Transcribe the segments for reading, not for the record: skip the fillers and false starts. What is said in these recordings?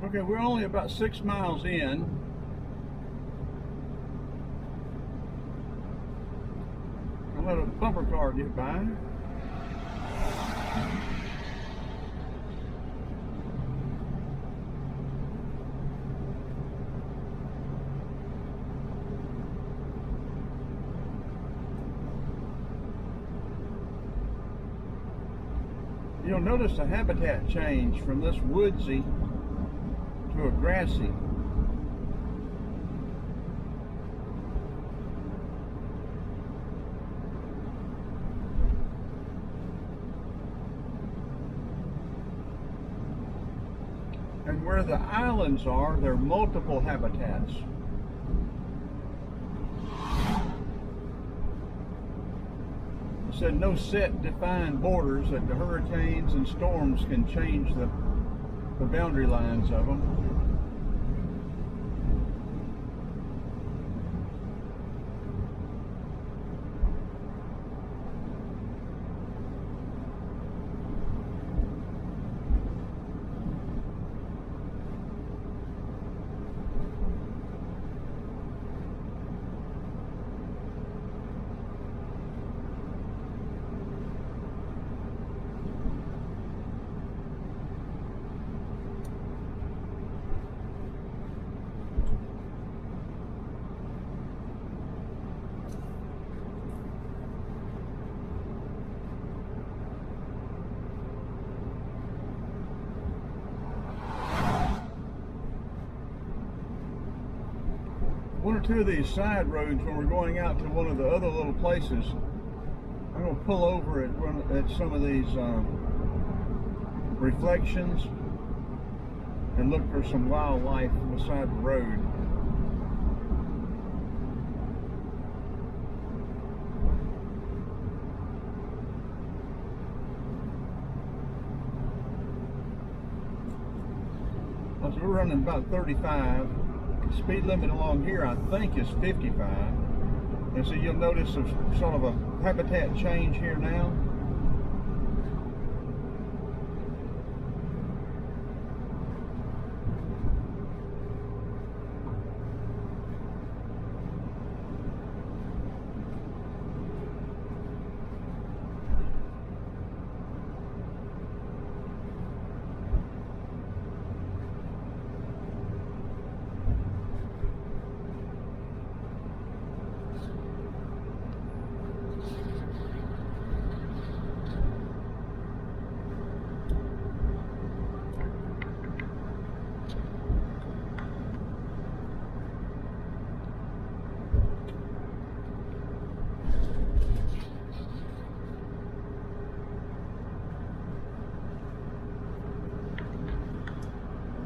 Okay, we're only about 6 miles in. I'll let a bumper car get by. You'll notice a habitat change from this woodsy to a grassy. And where the islands are, there are multiple habitats. It said no set defined borders, that the hurricanes and storms can change the boundary lines of them. One or two of these side roads, when we're going out to one of the other little places, I'm going to pull over at some of these reflections and look for some wildlife beside the road. So we're running about 35. Speed limit along here, I think, is 55. And so you'll notice sort of a habitat change here now.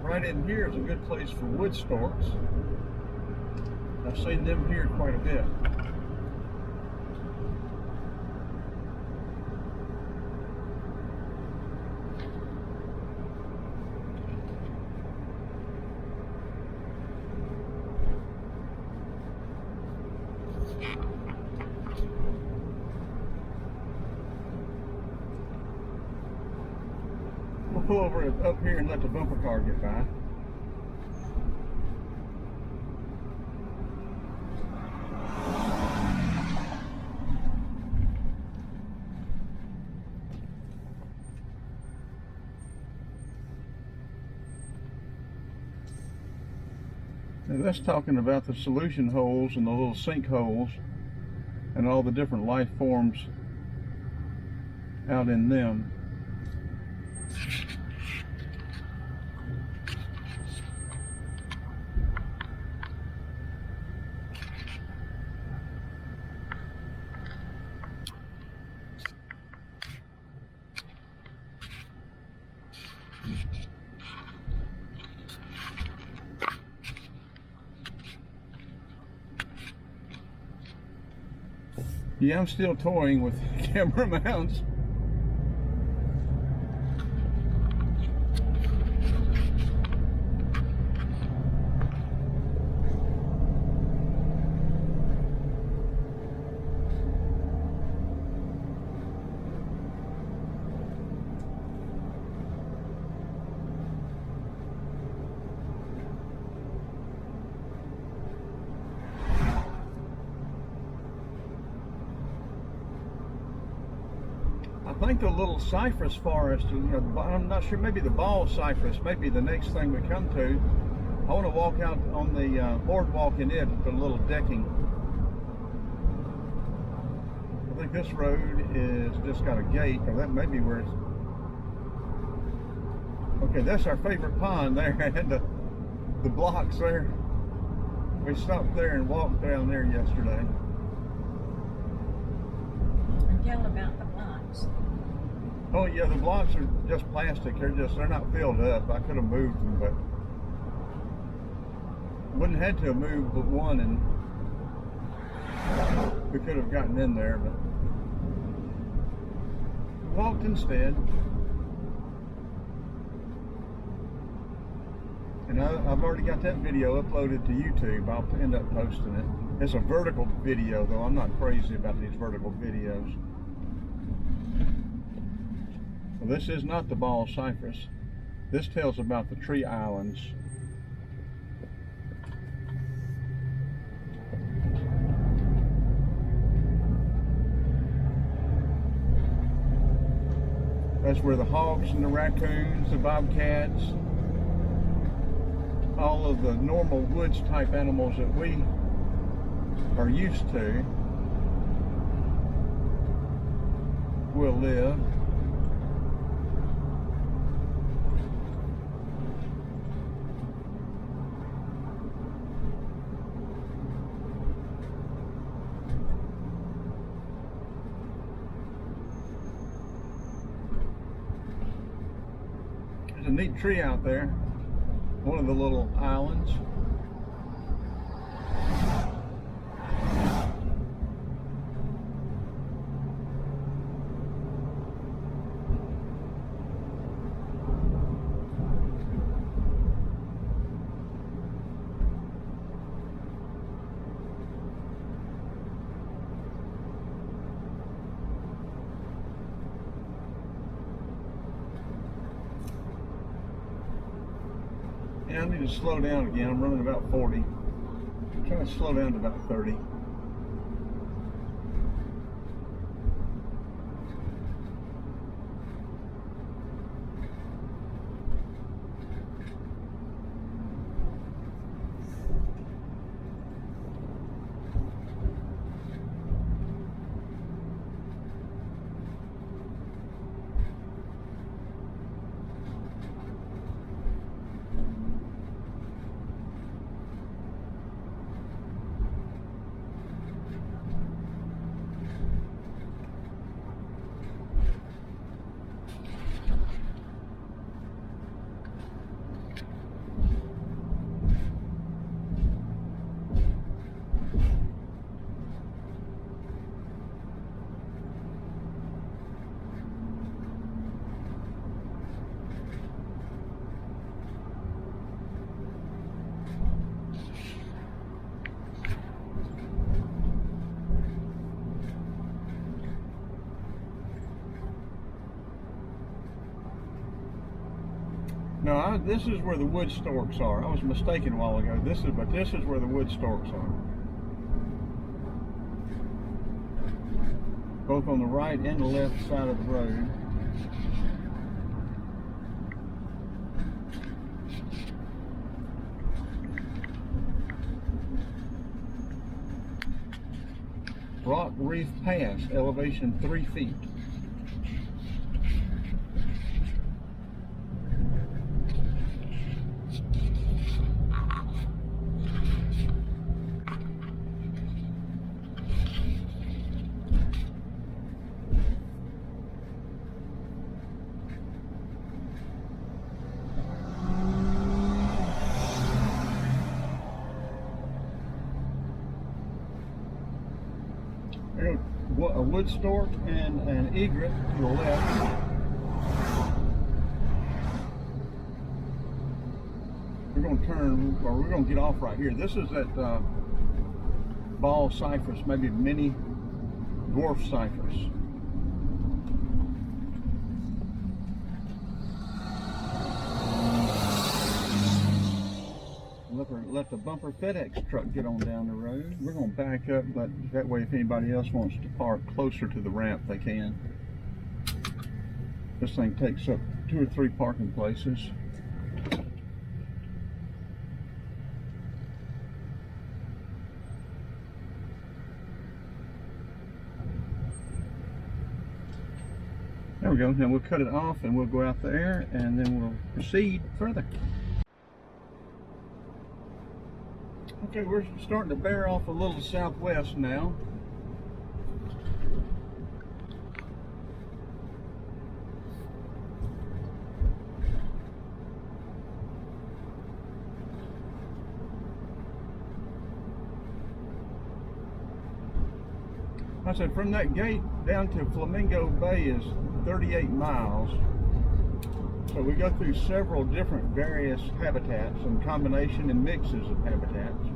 Right in here is a good place for wood storks. I've seen them here quite a bit. We'll pull over up here and let the bumper car get by. Now that's talking about the solution holes and the little sinkholes and all the different life forms out in them. Yeah, I'm still toying with camera mounts. think the little cypress forest, you know, I'm not sure, maybe the ball cypress, maybe the next thing we come to. I want to walk out on the boardwalk in it, the little decking. I think this road is just got a gate, or that may be where it's. Okay, that's our favorite pond there, and the blocks there. We stopped there and walked down there yesterday. And tell about the blocks. Oh yeah, the blocks are just plastic. They're not filled up. I could have moved them, but wouldn't have had to have moved but one, and we could have gotten in there, but we walked instead. And I've already got that video uploaded to YouTube. I'll end up posting it. It's a vertical video, though. I'm not crazy about these vertical videos. Well, this is not the ball cypress. This tells about the tree islands. That's where the hogs and the raccoons, the bobcats, all of the normal woods type animals that we are used to will live. There's a neat tree out there. One of the little islands. Yeah, I need to slow down again. I'm running about 40. I'm trying to slow down to about 30. No, this is where the wood storks are. I was mistaken a while ago. This is where the wood storks are. Both on the right and the left side of the road. Rock Reef Pass, elevation 3 feet. A wood stork and an egret to the left. We're going to turn, or we're going to get off right here. This is that ball cypress, maybe mini dwarf cypress. Let the bumper FedEx truck get on down the road. We're going to back up, but that way if anybody else wants to park closer to the ramp, they can. This thing takes up 2 or 3 parking places. There we go. Now we'll cut it off and we'll go out there and then we'll proceed further. Okay, we're starting to bear off a little southwest now. I said from that gate down to Flamingo Bay is 38 miles. So we go through several different various habitats and combination and mixes of habitats.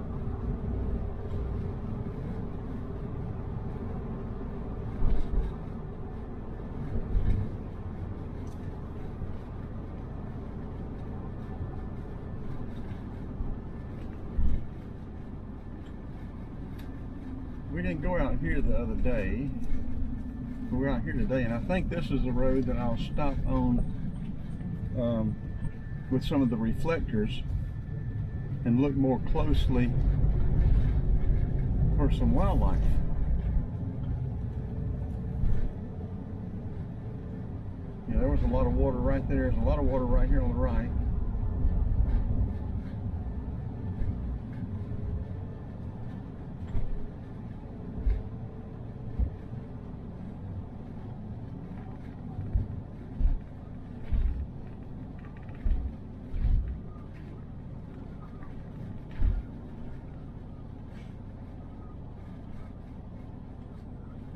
We didn't go out here the other day. We're out here today, and I think this is the road that I'll stop on with some of the reflectors and look more closely for some wildlife. Yeah, there was a lot of water right there. There's a lot of water right here on the right.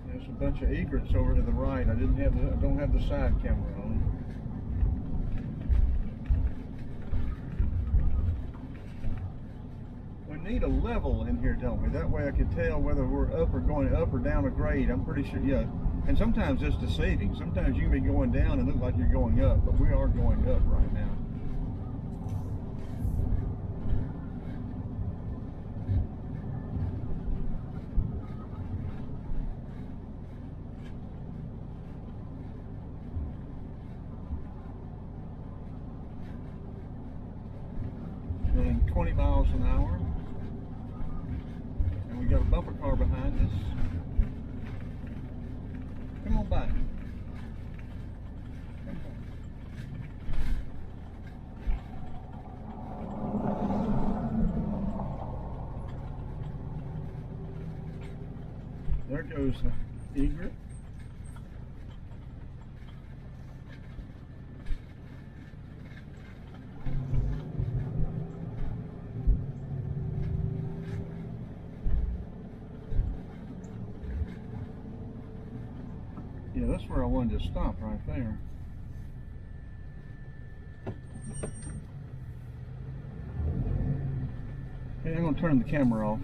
There's a bunch of egrets over to the right. I don't have the side camera on. We need a level in here, don't we? That way I can tell whether we're going up or down a grade. I'm pretty sure, yeah. And sometimes it's deceiving. Sometimes you can be going down and look like you're going up, but we are going up right now. Running 20 miles an hour. And we got a bumper car behind us. Come on back. There goes the egret. Yeah, that's where I wanted to stop, right there. Okay, I'm going to turn the camera off.